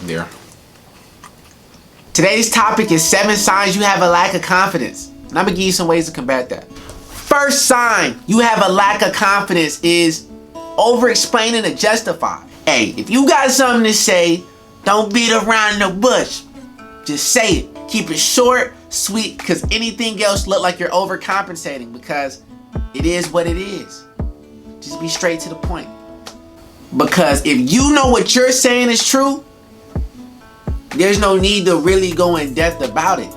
There. Today's topic is 7 signs you have a lack of confidence. And I'm gonna give you some ways to combat that. First sign you have a lack of confidence is over-explaining to justify. Hey, if you got something to say, don't beat around the bush. Just say it. Keep it short, sweet, because anything else look like you're overcompensating, because it is what it is. Just be straight to the point. Because if you know what you're saying is true, there's no need to really go in depth about it.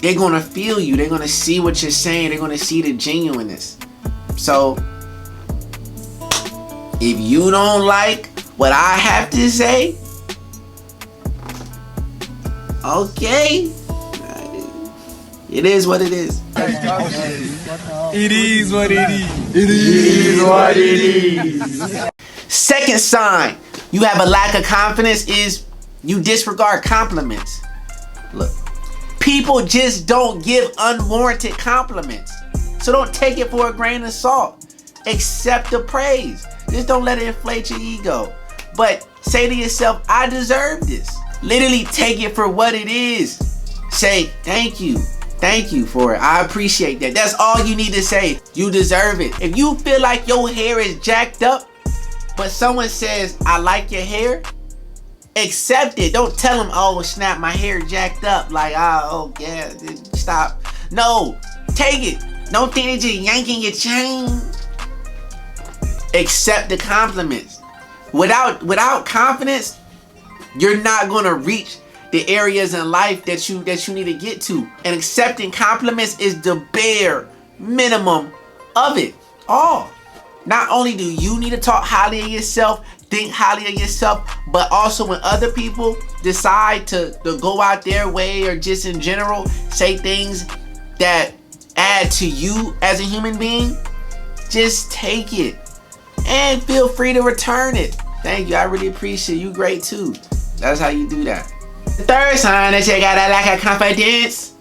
They're gonna feel you. They're gonna see what you're saying. They're gonna see the genuineness. So, if you don't like what I have to say, okay, it is what it is. It is what it is. It is what it is. Second sign you have a lack of confidence is you disregard compliments. Look, people just don't give unwarranted compliments. So don't take it for a grain of salt. Accept the praise. Just don't let it inflate your ego. But say to yourself, I deserve this. Literally take it for what it is. Say, thank you. Thank you for it. I appreciate that. That's all you need to say. You deserve it. If you feel like your hair is jacked up, but someone says, I like your hair, accept it. Don't tell them, oh snap, my hair jacked up. Like, oh yeah, stop. No, take it. Don't think they're just yanking your chain. Accept the compliments. Without confidence, you're not gonna reach the areas in life that you need to get to. And accepting compliments is the bare minimum of it all. Not only do you need to talk highly of yourself, think highly of yourself, but also when other people decide to go out their way or just in general say things that add to you as a human being, just take it and feel free to return it. Thank you, I really appreciate you. Great too. That's how you do that. The third sign that you got a lack of confidence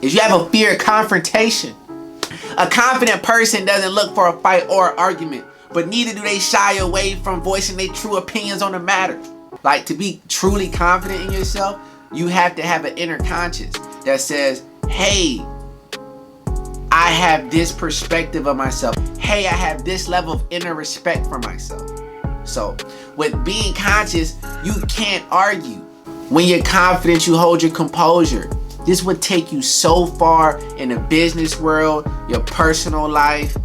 is you have a fear of confrontation. A confident person doesn't look for a fight or an argument, but neither do they shy away from voicing their true opinions on the matter. Like, to be truly confident in yourself, you have to have an inner conscience that says, hey, I have this perspective of myself. Hey, I have this level of inner respect for myself. So, with being conscious, you can't argue. When you're confident, you hold your composure. This would take you so far in the business world, your personal life,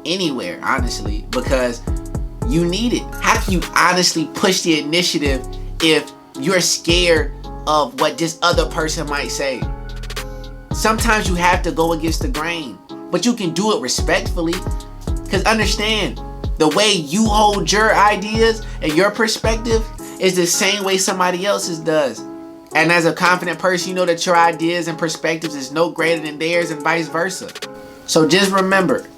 anywhere, honestly, because you need it. How can you honestly push the initiative if you're scared of what this other person might say? Sometimes you have to go against the grain, but you can do it respectfully. Because understand, the way you hold your ideas and your perspective is the same way somebody else's does. And as a confident person, you know that your ideas and perspectives is no greater than theirs and vice versa. So just remember,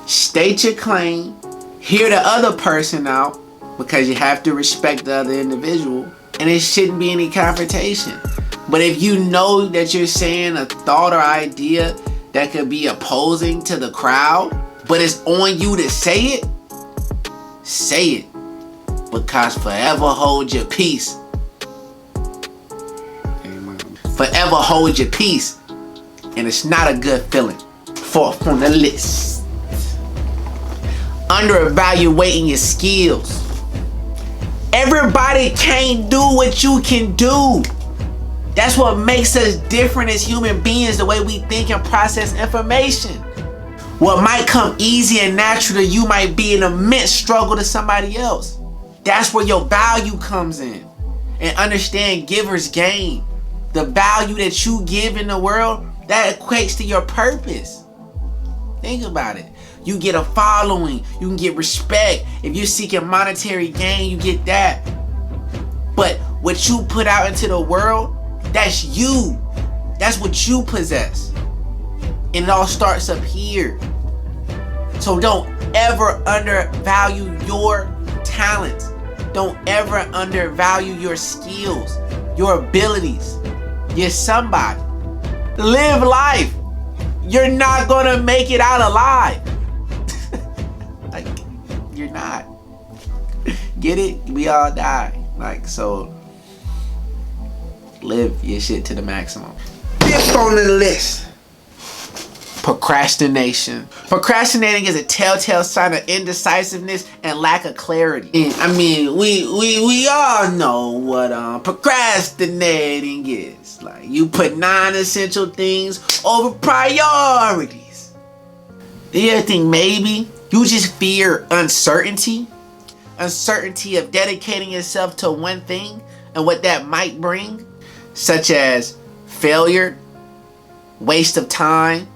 state your claim, hear the other person out, because you have to respect the other individual, and it shouldn't be any confrontation. But if you know that you're saying a thought or idea that could be opposing to the crowd, but it's on you to say it, say it. Because forever hold your peace. Forever hold your peace. And it's not a good feeling. Fourth on the list. Undervaluing your skills. Everybody can't do what you can do. That's what makes us different as human beings, the way we think and process information. What might come easy and natural to you might be an immense struggle to somebody else. That's where your value comes in. And understand givers gain. The value that you give in the world, that equates to your purpose. Think about it. You get a following. You can get respect. If you're seeking monetary gain, you get that. But what you put out into the world, that's you. That's what you possess. And it all starts up here. So don't ever undervalue your talents. Don't ever undervalue your skills, your abilities. You're somebody. Live life. You're not gonna make it out alive. Like, you're not. Get it? We all die. Like, so live your shit to the maximum. Fifth on the list, procrastination. Procrastinating is a telltale sign of indecisiveness and lack of clarity. I mean, we all know what procrastinating is. Like, you put non-essential things over priorities. Do you think maybe you just fear uncertainty? Uncertainty of dedicating yourself to one thing and what that might bring, such as failure, waste of time,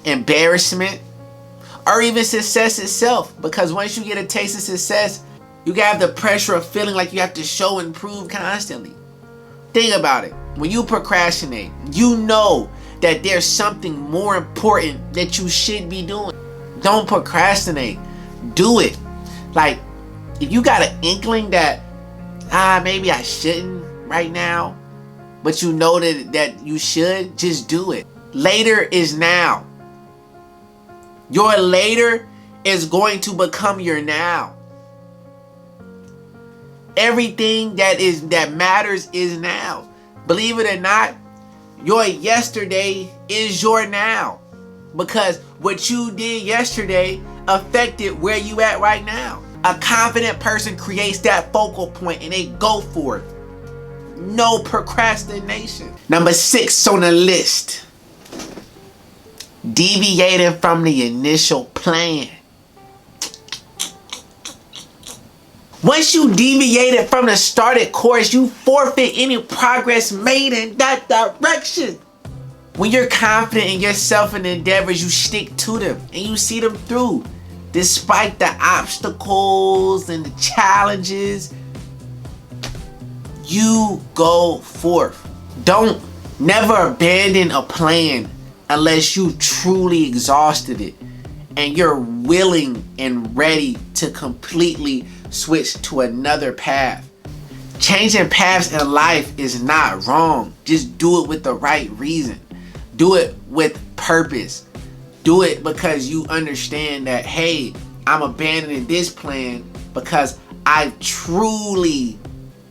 embarrassment, or even success itself. Because once you get a taste of success, you have the pressure of feeling like you have to show and prove constantly. Think about it. When you procrastinate, you know that there's something more important that you should be doing. Don't procrastinate. Do it. Like, if you got an inkling that maybe I shouldn't right now, but you know that you should, just do it. Later is now. Your later is going to become your now. Everything that matters is now. Believe it or not, your yesterday is your now. Because what you did yesterday affected where you at right now. A confident person creates that focal point and they go for it. No procrastination. Number 6 on the list, deviating from the initial plan. Once you deviated from the started course, you forfeit any progress made in that direction. When you're confident in yourself and endeavors, you stick to them and you see them through. Despite the obstacles and the challenges, you go forth. Don't never abandon a plan unless you truly exhausted it and you're willing and ready to completely switch to another path. Changing paths in life is not wrong. Just do it with the right reason. Do it with purpose. Do it because you understand that, hey, I'm abandoning this plan because I've truly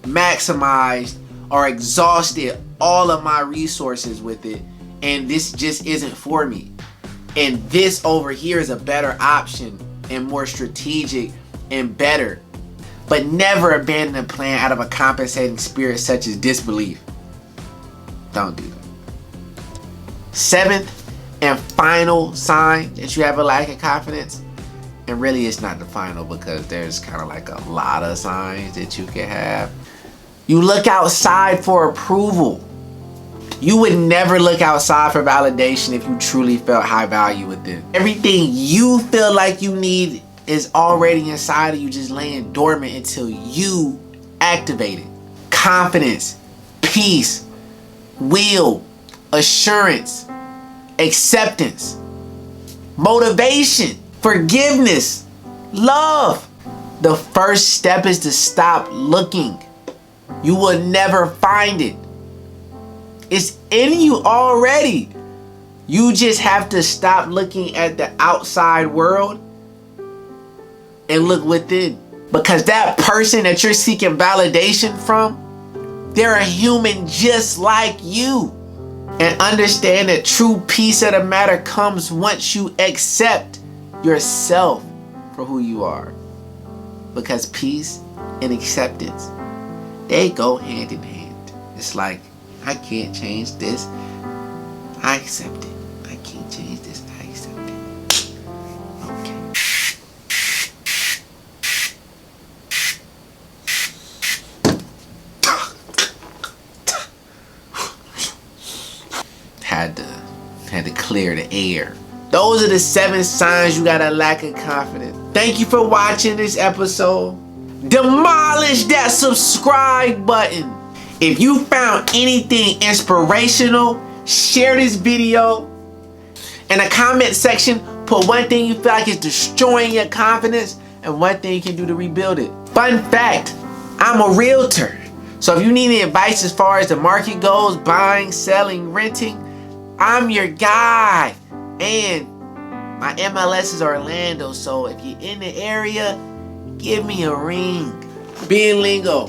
maximized or exhausted all of my resources with it, and this just isn't for me. And this over here is a better option and more strategic and better. But never abandon a plan out of a compensating spirit such as disbelief. Don't do that. 7th and final sign that you have a lack of confidence, and really it's not the final because there's kind of like a lot of signs that you can have. You look outside for approval. You would never look outside for validation if you truly felt high value within. Everything you feel like you need is already inside of you, just laying dormant until you activate it. Confidence, peace, will, assurance, acceptance, motivation, forgiveness, love. The first step is to stop looking. You will never find it. It's in you already. You just have to stop looking at the outside world and look within. Because that person that you're seeking validation from, they're a human just like you. And understand that true peace of the matter comes once you accept yourself for who you are. Because peace and acceptance, they go hand in hand. It's like, I can't change this, I accept it. I can't change this, I accept it. Okay. Had to clear the air. Those are the 7 signs you got a lack of confidence. Thank you for watching this episode. Demolish that subscribe button. If you found anything inspirational, share this video. In the comment section, put one thing you feel like is destroying your confidence and one thing you can do to rebuild it. Fun fact, I'm a realtor. So if you need any advice as far as the market goes, buying, selling, renting, I'm your guy. And My MLS is Orlando, so if you're in the area, give me a ring. Being Lingo.